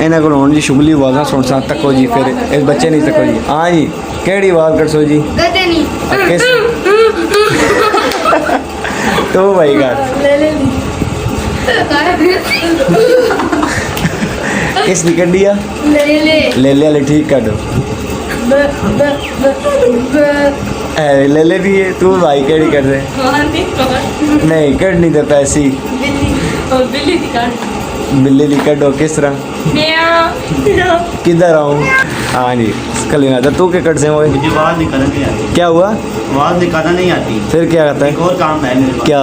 इन्हों को हुण जी शुगली आवाज़ा सुन सा तको जी फिर इस बच्चे नहीं तको जी हाँ जी केड़ी आवाज़ कटसो जी गधे नहीं किस तो भाई कर किस दी कड्डी आ ले ले ठीक कर दो ले ले भी है तू भाई केड़ी कर रहे नहीं कड़नी तो पैसी बिल्ली दी कड्डो किस तरह किधर आऊँ हाँ जी कलीना तो तू के कट से हुए मुझे आवाज़ निकालना नहीं आती। क्या हुआ आवाज़ निकालना नहीं आती। फिर क्या कहता एक है और काम है मेरे पास। क्या